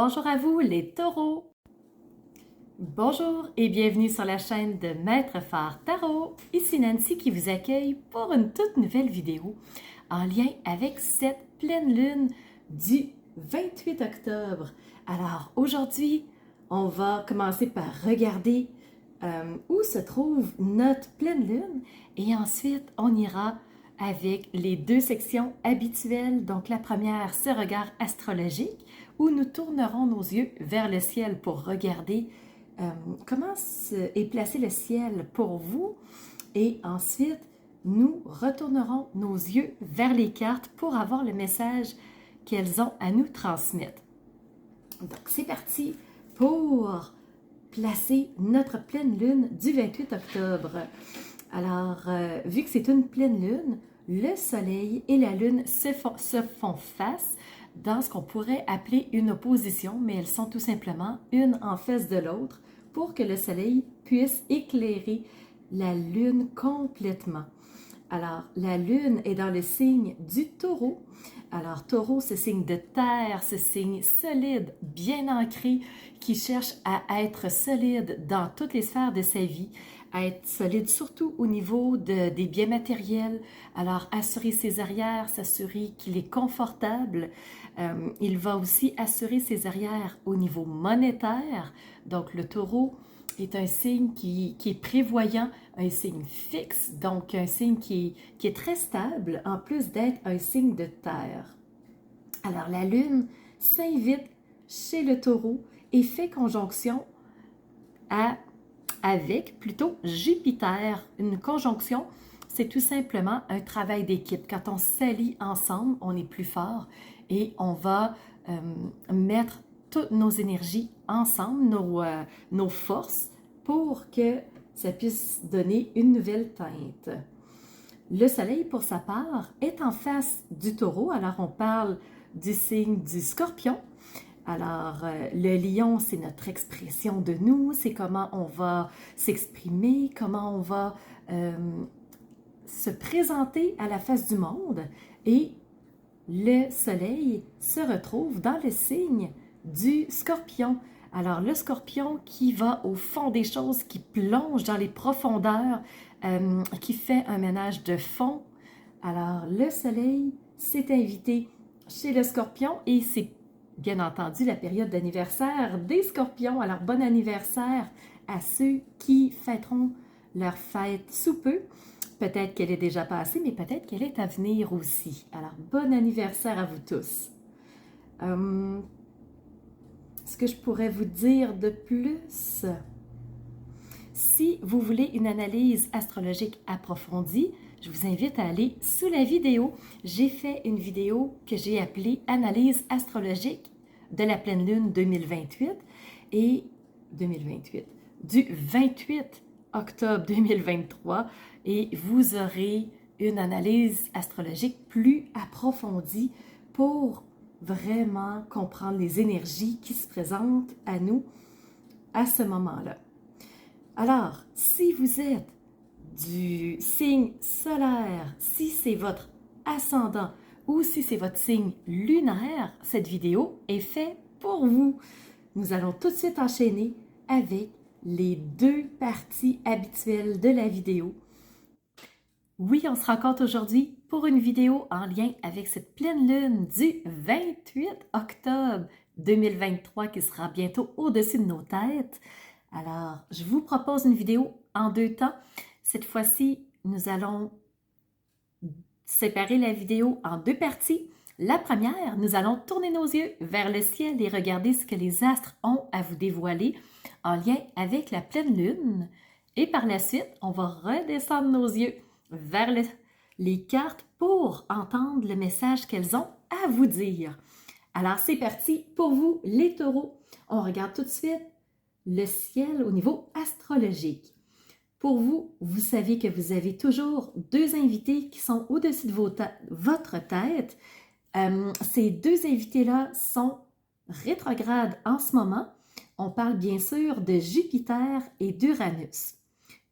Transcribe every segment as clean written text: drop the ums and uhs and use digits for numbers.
bonjour à vous les taureaux! Bonjour et bienvenue sur la chaîne de Maître Phare Tarot. Ici Nancy qui vous accueille pour une toute nouvelle vidéo en lien avec cette pleine lune du 28 octobre. Alors aujourd'hui, on va commencer par regarder où se trouve notre pleine lune et ensuite on ira avec les deux sections habituelles. Donc la première, ce regard astrologique où nous tournerons nos yeux vers le ciel pour regarder comment est placé le ciel pour vous. Et ensuite, nous retournerons nos yeux vers les cartes pour avoir le message qu'elles ont à nous transmettre. Donc c'est parti pour placer notre pleine lune du 28 octobre. Alors, vu que c'est une pleine lune, le soleil et la lune se font face dans ce qu'on pourrait appeler une opposition, mais elles sont tout simplement une en face de l'autre pour que le soleil puisse éclairer la lune complètement. Alors, la lune est dans le signe du taureau. Alors, taureau, ce signe de terre, ce signe solide, bien ancré, qui cherche à être solide dans toutes les sphères de sa vie, à être solide surtout au niveau des biens matériels. Alors, assurer ses arrières, s'assurer qu'il est confortable. Il va aussi assurer ses arrières au niveau monétaire. Donc, le taureau est un signe qui est prévoyant, un signe fixe, donc un signe qui est très stable, en plus d'être un signe de terre. Alors, la lune s'invite chez le taureau et fait conjonction avec plutôt Jupiter. Une conjonction, c'est tout simplement un travail d'équipe. Quand on s'allie ensemble, on est plus fort et on va mettre toutes nos énergies ensemble, nos forces, pour que ça puisse donner une nouvelle teinte. Le soleil, pour sa part, est en face du taureau. Alors, on parle du signe du scorpion. Alors, le lion, c'est notre expression de nous, c'est comment on va s'exprimer, comment on va se présenter à la face du monde. Et le soleil se retrouve dans le signe du scorpion. Alors, le scorpion qui va au fond des choses, qui plonge dans les profondeurs, qui fait un ménage de fond. Alors, le soleil s'est invité chez le scorpion et c'est bien entendu la période d'anniversaire des scorpions. Alors, bon anniversaire à ceux qui fêteront leur fête sous peu. Peut-être qu'elle est déjà passée, mais peut-être qu'elle est à venir aussi. Alors, bon anniversaire à vous tous. Ce que je pourrais vous dire de plus, si vous voulez une analyse astrologique approfondie, je vous invite à aller sous la vidéo. J'ai fait une vidéo que j'ai appelée « Analyse astrologique de la pleine lune 2028 » et 2028, du 28 octobre 2023, et vous aurez une analyse astrologique plus approfondie pour vraiment comprendre les énergies qui se présentent à nous à ce moment-là. Alors, si vous êtes du signe solaire, si c'est votre ascendant ou si c'est votre signe lunaire, cette vidéo est faite pour vous. Nous allons tout de suite enchaîner avec les deux parties habituelles de la vidéo. Oui, on se rencontre aujourd'hui pour une vidéo en lien avec cette pleine lune du 28 octobre 2023 qui sera bientôt au-dessus de nos têtes. Alors, je vous propose une vidéo en deux temps. Cette fois-ci, nous allons séparer la vidéo en deux parties. La première, nous allons tourner nos yeux vers le ciel et regarder ce que les astres ont à vous dévoiler en lien avec la pleine lune. Et par la suite, on va redescendre nos yeux vers les cartes pour entendre le message qu'elles ont à vous dire. Alors, c'est parti pour vous, les taureaux. On regarde tout de suite le ciel au niveau astrologique. Pour vous, vous savez que vous avez toujours deux invités qui sont au-dessus de votre tête. Ces deux invités-là sont rétrogrades en ce moment. On parle bien sûr de Jupiter et d'Uranus.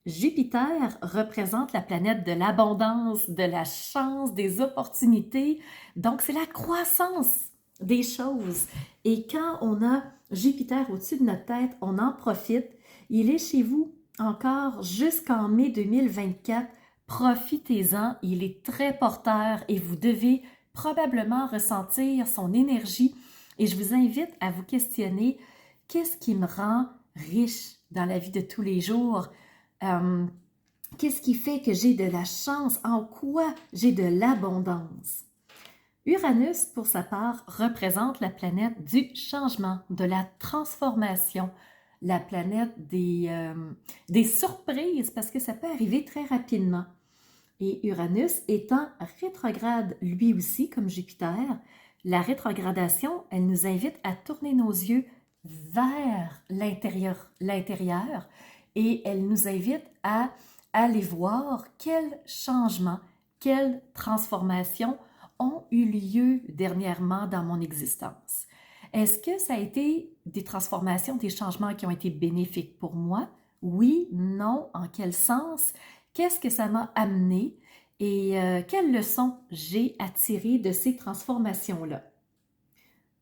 Jupiter représente la planète de l'abondance, de la chance, des opportunités. Donc, c'est la croissance des choses. Et quand on a Jupiter au-dessus de notre tête, on en profite. Il est chez vous encore jusqu'en mai 2024. Profitez-en, il est très porteur et vous devez probablement ressentir son énergie. Et je vous invite à vous questionner, qu'est-ce qui me rend riche dans la vie de tous les jours? Qu'est-ce qui fait que j'ai de la chance? En quoi j'ai de l'abondance? Uranus, pour sa part, représente la planète du changement, de la transformation, la planète des surprises, parce que ça peut arriver très rapidement. Et Uranus étant rétrograde lui aussi, comme Jupiter, la rétrogradation, elle nous invite à tourner nos yeux vers l'intérieur et elle nous invite à aller voir quels changements, quelles transformations ont eu lieu dernièrement dans mon existence. Est-ce que ça a été des transformations, des changements qui ont été bénéfiques pour moi? Oui, non, en quel sens? Qu'est-ce que ça m'a amené et quelles leçons j'ai à tirer de ces transformations-là?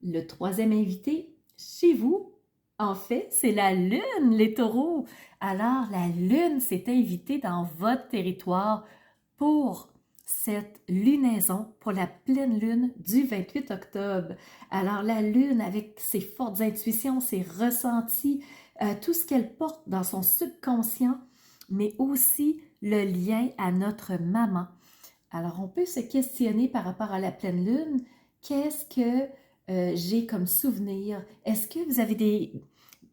Le troisième invité, chez vous, en fait, c'est la Lune, les taureaux. Alors, la Lune s'est invitée dans votre territoire pour cette lunaison, pour la pleine lune du 28 octobre. Alors, la Lune, avec ses fortes intuitions, ses ressentis, tout ce qu'elle porte dans son subconscient, mais aussi le lien à notre maman. Alors, on peut se questionner par rapport à la pleine lune, qu'est-ce que j'ai comme souvenir? Est-ce que vous avez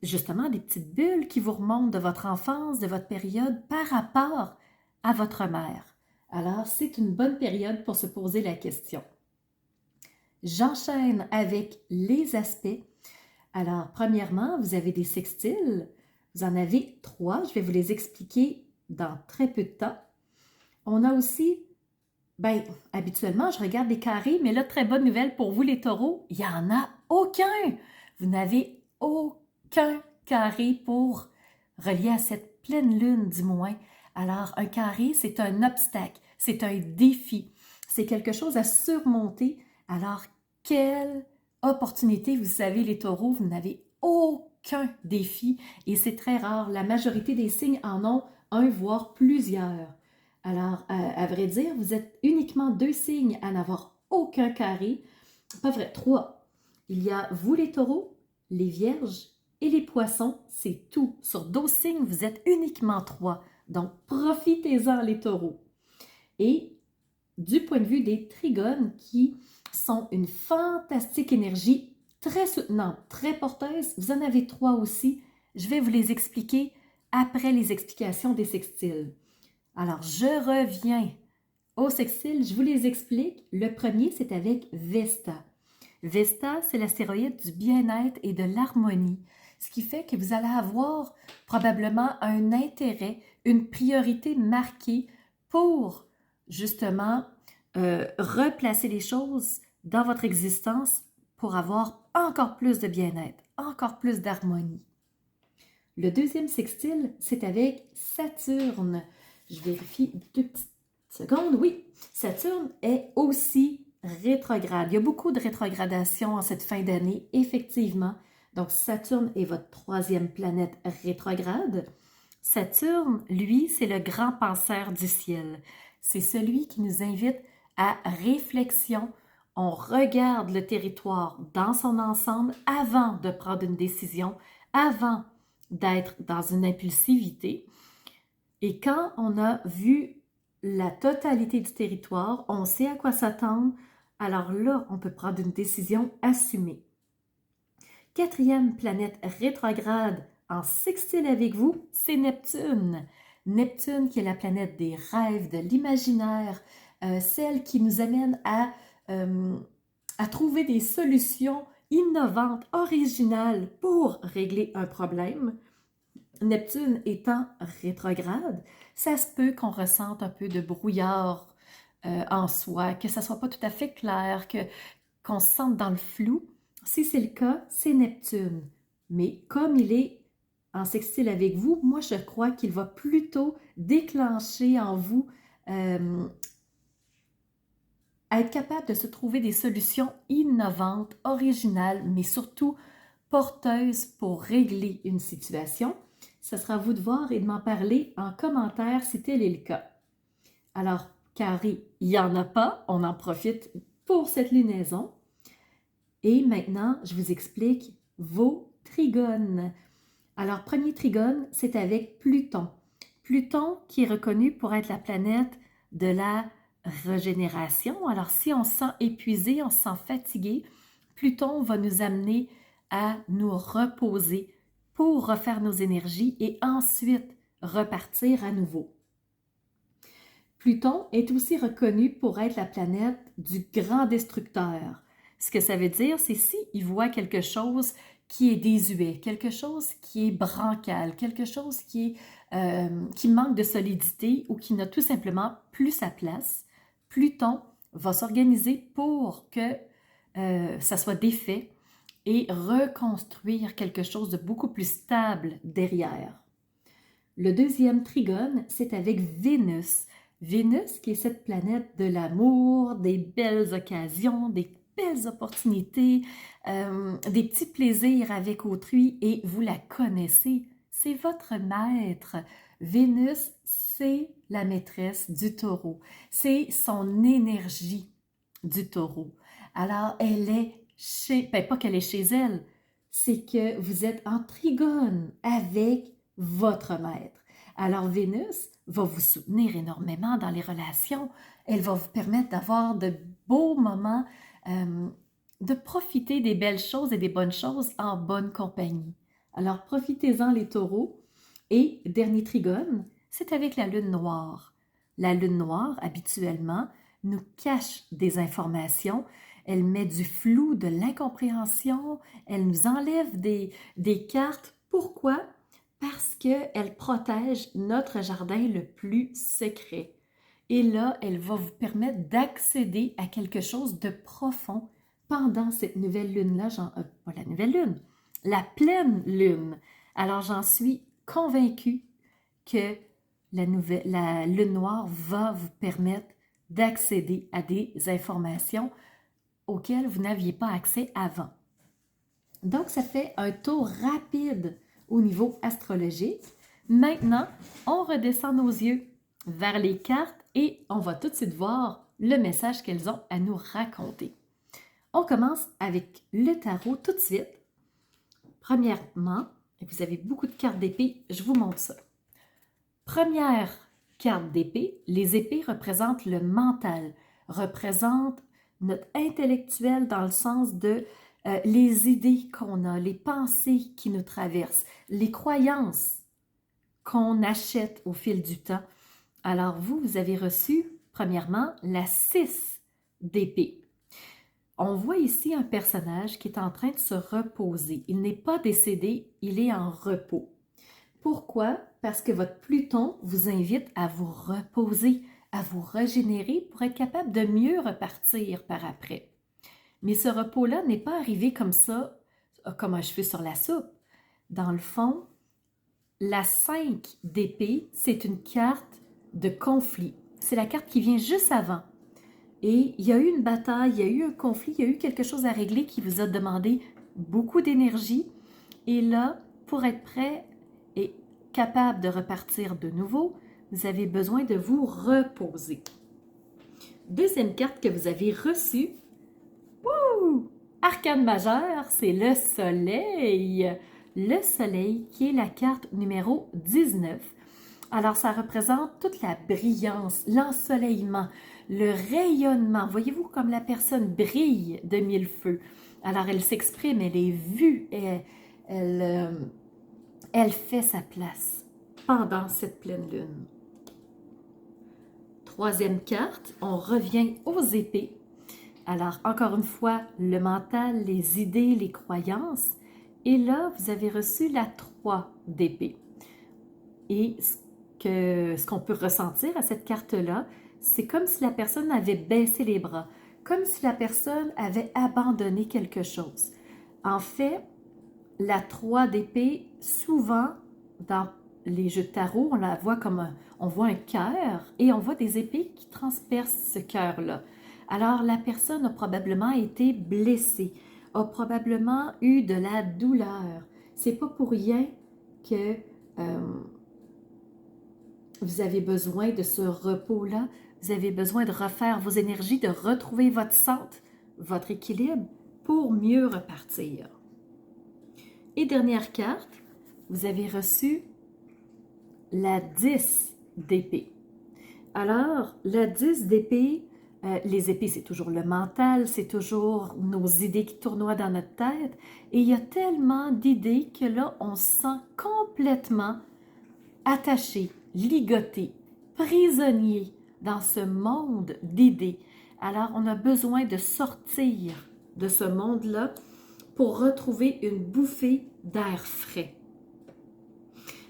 justement des petites bulles qui vous remontent de votre enfance, de votre période par rapport à votre mère? Alors, c'est une bonne période pour se poser la question. J'enchaîne avec les aspects. Alors, premièrement, vous avez des sextiles. Vous en avez 3. Je vais vous les expliquer dans très peu de temps. On a aussi, habituellement, je regarde des carrés, mais là, très bonne nouvelle pour vous, les taureaux, il n'y en a aucun. Vous n'avez aucun carré pour relier à cette pleine lune, du moins. Alors, un carré, c'est un obstacle, c'est un défi, c'est quelque chose à surmonter. Alors, quelle opportunité, vous savez, les taureaux, vous n'avez aucun défi et c'est très rare. La majorité des signes en ont un, voire plusieurs. Alors, à vrai dire, vous êtes uniquement 2 signes à n'avoir aucun carré. Pas vrai, 3. Il y a vous les taureaux, les vierges et les poissons, c'est tout. Sur 12 signes, vous êtes uniquement 3. Donc, profitez-en les taureaux. Et du point de vue des trigones qui sont une fantastique énergie, très soutenante, très porteuse, vous en avez 3 aussi. Je vais vous les expliquer après les explications des sextiles. Alors, je reviens aux sextiles, je vous les explique. Le premier, c'est avec Vesta. Vesta, c'est l'astéroïde du bien-être et de l'harmonie, ce qui fait que vous allez avoir probablement un intérêt, une priorité marquée pour justement replacer les choses dans votre existence pour avoir encore plus de bien-être, encore plus d'harmonie. Le deuxième sextile, c'est avec Saturne. Je vérifie 2 petites secondes. Oui, Saturne est aussi rétrograde. Il y a beaucoup de rétrogradation en cette fin d'année, effectivement. Donc, Saturne est votre 3e planète rétrograde. Saturne, lui, c'est le grand penseur du ciel. C'est celui qui nous invite à réflexion. On regarde le territoire dans son ensemble avant de prendre une décision, avant d'être dans une impulsivité. Et quand on a vu la totalité du territoire, on sait à quoi s'attendre, alors là, on peut prendre une décision assumée. 4e planète rétrograde en sextile avec vous, c'est Neptune. Neptune qui est la planète des rêves, de l'imaginaire, celle qui nous amène à trouver des solutions innovantes, originales pour régler un problème. Neptune étant rétrograde, ça se peut qu'on ressente un peu de brouillard en soi, que ça ne soit pas tout à fait clair, qu'on se sente dans le flou. Si c'est le cas, c'est Neptune. Mais comme il est en sextile avec vous, moi je crois qu'il va plutôt déclencher en vous être capable de se trouver des solutions innovantes, originales, mais surtout porteuses pour régler une situation. Ce sera à vous de voir et de m'en parler en commentaire si tel est le cas. Alors, carré, il n'y en a pas, on en profite pour cette lunaison. Et maintenant, je vous explique vos trigones. Alors, premier trigone, c'est avec Pluton. Pluton qui est reconnu pour être la planète de la régénération. Alors, si on se sent épuisé, on se sent fatigué, Pluton va nous amener à nous reposer pour refaire nos énergies et ensuite repartir à nouveau. Pluton est aussi reconnu pour être la planète du grand destructeur. Ce que ça veut dire, c'est s'il voit quelque chose qui est désuet, quelque chose qui est bancal, quelque chose qui manque de solidité ou qui n'a tout simplement plus sa place, Pluton va s'organiser pour que ça soit défait et reconstruire quelque chose de beaucoup plus stable derrière. Le deuxième trigone, c'est avec Vénus. Vénus, qui est cette planète de l'amour, des belles occasions, des belles opportunités, des petits plaisirs avec autrui, et vous la connaissez, c'est votre maître. Vénus, c'est la maîtresse du taureau, c'est son énergie du taureau. Alors, elle est pas qu'elle est chez elle, c'est que vous êtes en trigone avec votre maître. Alors, Vénus va vous soutenir énormément dans les relations. Elle va vous permettre d'avoir de beaux moments, de profiter des belles choses et des bonnes choses en bonne compagnie. Alors, profitez-en les taureaux. Et dernier trigone, c'est avec la lune noire. La lune noire, habituellement, nous cache des informations. Elle met du flou, de l'incompréhension. Elle nous enlève des cartes. Pourquoi? Parce qu'elle protège notre jardin le plus secret. Et là, elle va vous permettre d'accéder à quelque chose de profond pendant cette nouvelle lune-là, pas la nouvelle lune, la pleine lune. Alors, j'en suis convaincue que la lune noire va vous permettre d'accéder à des informations auxquelles vous n'aviez pas accès avant. Donc, ça fait un tour rapide au niveau astrologique. Maintenant, on redescend nos yeux vers les cartes et on va tout de suite voir le message qu'elles ont à nous raconter. On commence avec le tarot tout de suite. Premièrement, vous avez beaucoup de cartes d'épée, je vous montre ça. Première carte d'épée, les épées représentent le mental, représentent notre intellectuel dans le sens de les idées qu'on a, les pensées qui nous traversent, les croyances qu'on achète au fil du temps. Alors vous avez reçu, premièrement, la 6 d'épée. On voit ici un personnage qui est en train de se reposer. Il n'est pas décédé, il est en repos. Pourquoi? Parce que votre Pluton vous invite à vous reposer, à vous régénérer pour être capable de mieux repartir par après. Mais ce repos-là n'est pas arrivé comme ça, comme un cheveu sur la soupe. Dans le fond, la 5 d'épée, c'est une carte de conflit. C'est la carte qui vient juste avant. Et il y a eu une bataille, il y a eu un conflit, il y a eu quelque chose à régler qui vous a demandé beaucoup d'énergie. Et là, pour être prêt et capable de repartir de nouveau, vous avez besoin de vous reposer. Deuxième carte que vous avez reçue, arcane majeur, c'est le soleil. Le soleil qui est la carte numéro 19. Alors, ça représente toute la brillance, l'ensoleillement, le rayonnement. Voyez-vous comme la personne brille de mille feux. Alors, elle s'exprime, elle est vue, elle fait sa place pendant cette pleine lune. Troisième carte, on revient aux épées. Alors, encore une fois, le mental, les idées, les croyances. Et là, vous avez reçu la 3 d'épée. Et ce qu'on peut ressentir à cette carte-là, c'est comme si la personne avait baissé les bras, comme si la personne avait abandonné quelque chose. En fait, la 3 d'épée, souvent, dans les jeux de tarot, on la voit comme on voit un cœur et on voit des épées qui transpercent ce cœur-là. Alors, la personne a probablement été blessée, a probablement eu de la douleur. C'est pas pour rien que vous avez besoin de ce repos-là. Vous avez besoin de refaire vos énergies, de retrouver votre centre, votre équilibre pour mieux repartir. Et dernière carte, vous avez reçu la 10 d'épée. Alors, la 10 d'épée, les épées, c'est toujours le mental, c'est toujours nos idées qui tournoient dans notre tête. Et il y a tellement d'idées que là, on se sent complètement attaché, ligoté, prisonnier dans ce monde d'idées. Alors, on a besoin de sortir de ce monde-là pour retrouver une bouffée d'air frais.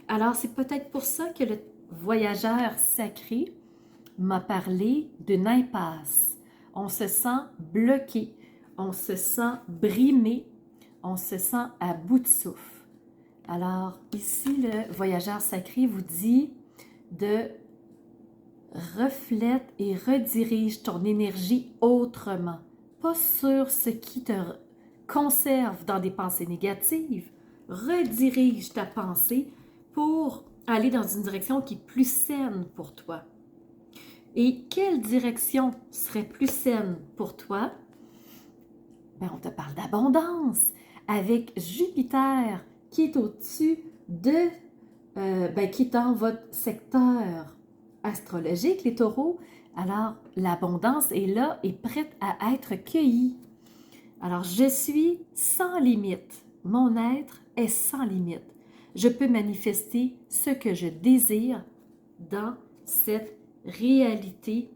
Alors, c'est peut-être pour ça que le voyageur sacré m'a parlé d'une impasse. On se sent bloqué, on se sent brimé, on se sent à bout de souffle. Alors, ici, le voyageur sacré vous dit de reflète et redirige ton énergie autrement, pas sur ce qui te conserve dans des pensées négatives. Redirige ta pensée pour aller dans une direction qui est plus saine pour toi. Et quelle direction serait plus saine pour toi? Ben, on te parle d'abondance avec Jupiter qui est au-dessus de, qui est dans votre secteur astrologique, les taureaux. Alors, l'abondance est là et prête à être cueillie. Alors, je suis sans limite. Mon être est sans limite. Je peux manifester ce que je désire dans cette réalité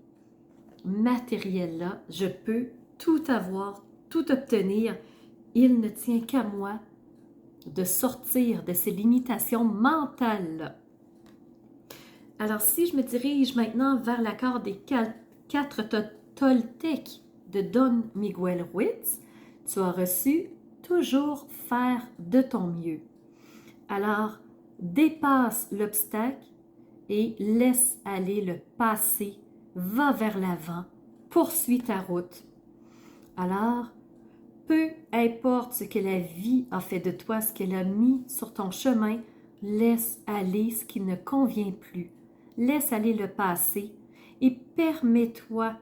matérielle-là. Je peux tout avoir, tout obtenir. Il ne tient qu'à moi de sortir de ces limitations mentales. Alors, si je me dirige maintenant vers l'accord des quatre Toltecs de Don Miguel Ruiz, tu as reçu toujours faire de ton mieux. Alors, dépasse l'obstacle et laisse aller le passé, va vers l'avant, poursuis ta route. Alors, peu importe ce que la vie a fait de toi, ce qu'elle a mis sur ton chemin, laisse aller ce qui ne convient plus. Laisse aller le passé et permets-toi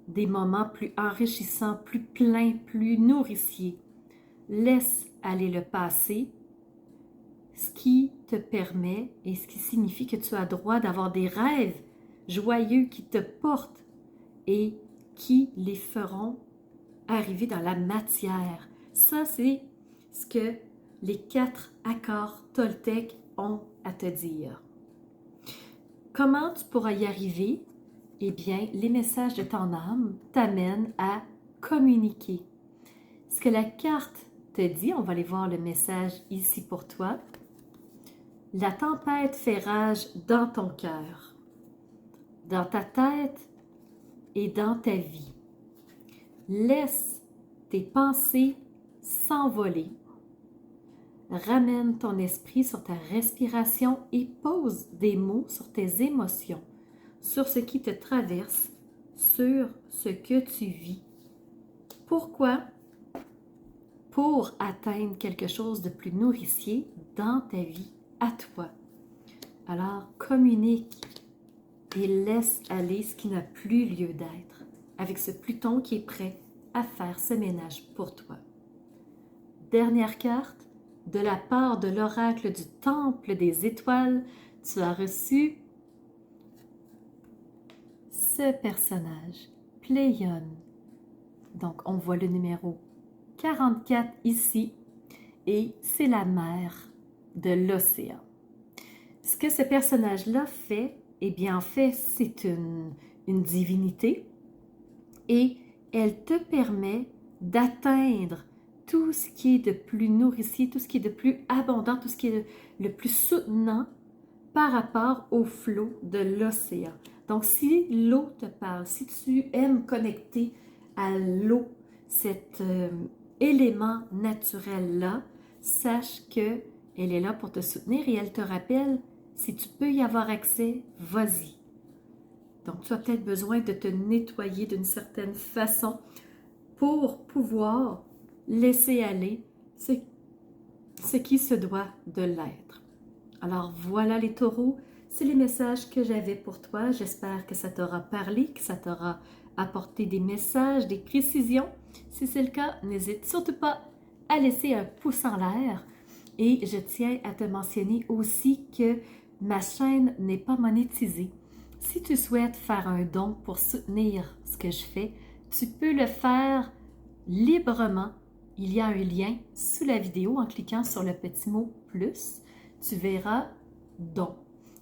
des moments plus enrichissants, plus pleins, plus nourriciers. Laisse aller le passé, ce qui te permet et ce qui signifie que tu as droit d'avoir des rêves joyeux qui te portent et qui les feront arriver dans la matière. Ça, c'est ce que les 4 accords Toltec ont à te dire. Comment tu pourras y arriver? Eh bien, les messages de ton âme t'amènent à communiquer. Ce que la carte te dit, on va aller voir le message ici pour toi. La tempête fait rage dans ton cœur, dans ta tête et dans ta vie. Laisse tes pensées s'envoler. Ramène ton esprit sur ta respiration et pose des mots sur tes émotions, sur ce qui te traverse, sur ce que tu vis. Pourquoi? Pour atteindre quelque chose de plus nourricier dans ta vie, à toi. Alors, communique et laisse aller ce qui n'a plus lieu d'être, avec ce Pluton qui est prêt à faire ce ménage pour toi. Dernière carte, de la part de l'oracle du Temple des Étoiles, tu as reçu ce personnage, Pléione. Donc, on voit le numéro 44 ici, et c'est la mère de l'océan. Ce que ce personnage-là fait, eh bien, en fait, c'est une divinité, et elle te permet d'atteindre tout ce qui est de plus nourricier, tout ce qui est de plus abondant, tout ce qui est le plus soutenant par rapport au flot de l'océan. Donc, si l'eau te parle, si tu aimes connecter à l'eau, cet élément naturel-là, sache qu'elle est là pour te soutenir et elle te rappelle, si tu peux y avoir accès, vas-y. Donc, tu as peut-être besoin de te nettoyer d'une certaine façon pour pouvoir laisser aller ce qui se doit de l'être. Alors voilà les taureaux, c'est les messages que j'avais pour toi. J'espère que ça t'aura parlé, que ça t'aura apporté des messages, des précisions. Si c'est le cas, n'hésite surtout pas à laisser un pouce en l'air. Et je tiens à te mentionner aussi que ma chaîne n'est pas monétisée. Si tu souhaites faire un don pour soutenir ce que je fais, tu peux le faire librement. Il y a un lien sous la vidéo en cliquant sur le petit mot « plus ». Tu verras « don ».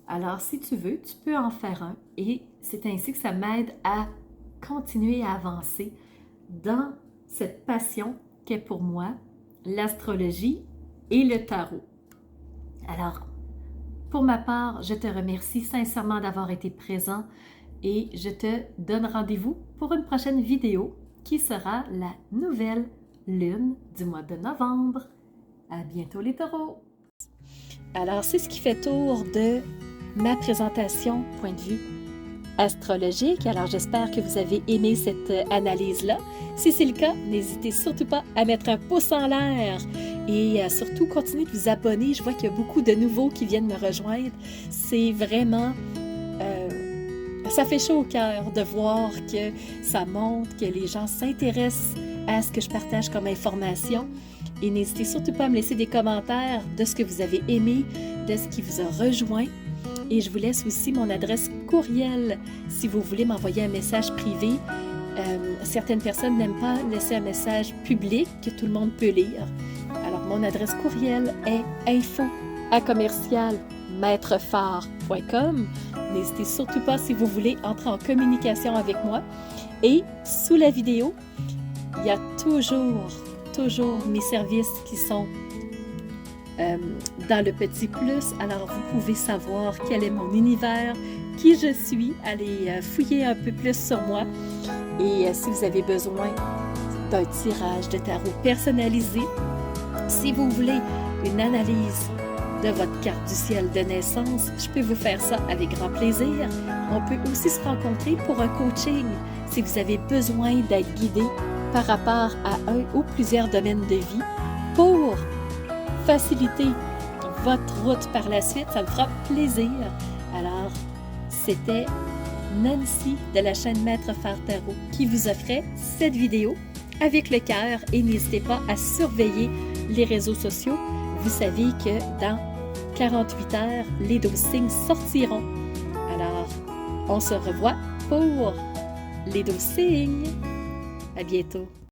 Alors, si tu veux, tu peux en faire un et c'est ainsi que ça m'aide à continuer à avancer dans cette passion qu'est pour moi l'astrologie et le tarot. Alors, pour ma part, je te remercie sincèrement d'avoir été présent et je te donne rendez-vous pour une prochaine vidéo qui sera la nouvelle lune du mois de novembre. À bientôt les taureaux! Alors, c'est ce qui fait tour de ma présentation point de vue astrologique. Alors, j'espère que vous avez aimé cette analyse-là. Si c'est le cas, n'hésitez surtout pas à mettre un pouce en l'air et surtout continuez de vous abonner. Je vois qu'il y a beaucoup de nouveaux qui viennent me rejoindre. C'est vraiment... ça fait chaud au cœur de voir que ça montre, que les gens s'intéressent à ce que je partage comme information. Et n'hésitez surtout pas à me laisser des commentaires de ce que vous avez aimé, de ce qui vous a rejoint. Et je vous laisse aussi mon adresse courriel si vous voulez m'envoyer un message privé. Certaines personnes n'aiment pas laisser un message public que tout le monde peut lire. Alors, mon adresse courriel est info@commercialmaitrefort.com. N'hésitez surtout pas si vous voulez entrer en communication avec moi. Et sous la vidéo, il y a toujours mes services qui sont dans le petit plus. Alors, vous pouvez savoir quel est mon univers, qui je suis, allez fouiller un peu plus sur moi. Et si vous avez besoin d'un tirage de tarot personnalisé, si vous voulez une analyse de votre carte du ciel de naissance, je peux vous faire ça avec grand plaisir. On peut aussi se rencontrer pour un coaching si vous avez besoin d'être guidé par rapport à un ou plusieurs domaines de vie pour faciliter votre route par la suite. Ça me fera plaisir. Alors, c'était Nancy de la chaîne Maître Phare Tarot qui vous offrait cette vidéo avec le cœur et n'hésitez pas à surveiller les réseaux sociaux. Vous savez que dans 48 heures, les 12 signes sortiront. Alors, on se revoit pour les 12 signes. À bientôt.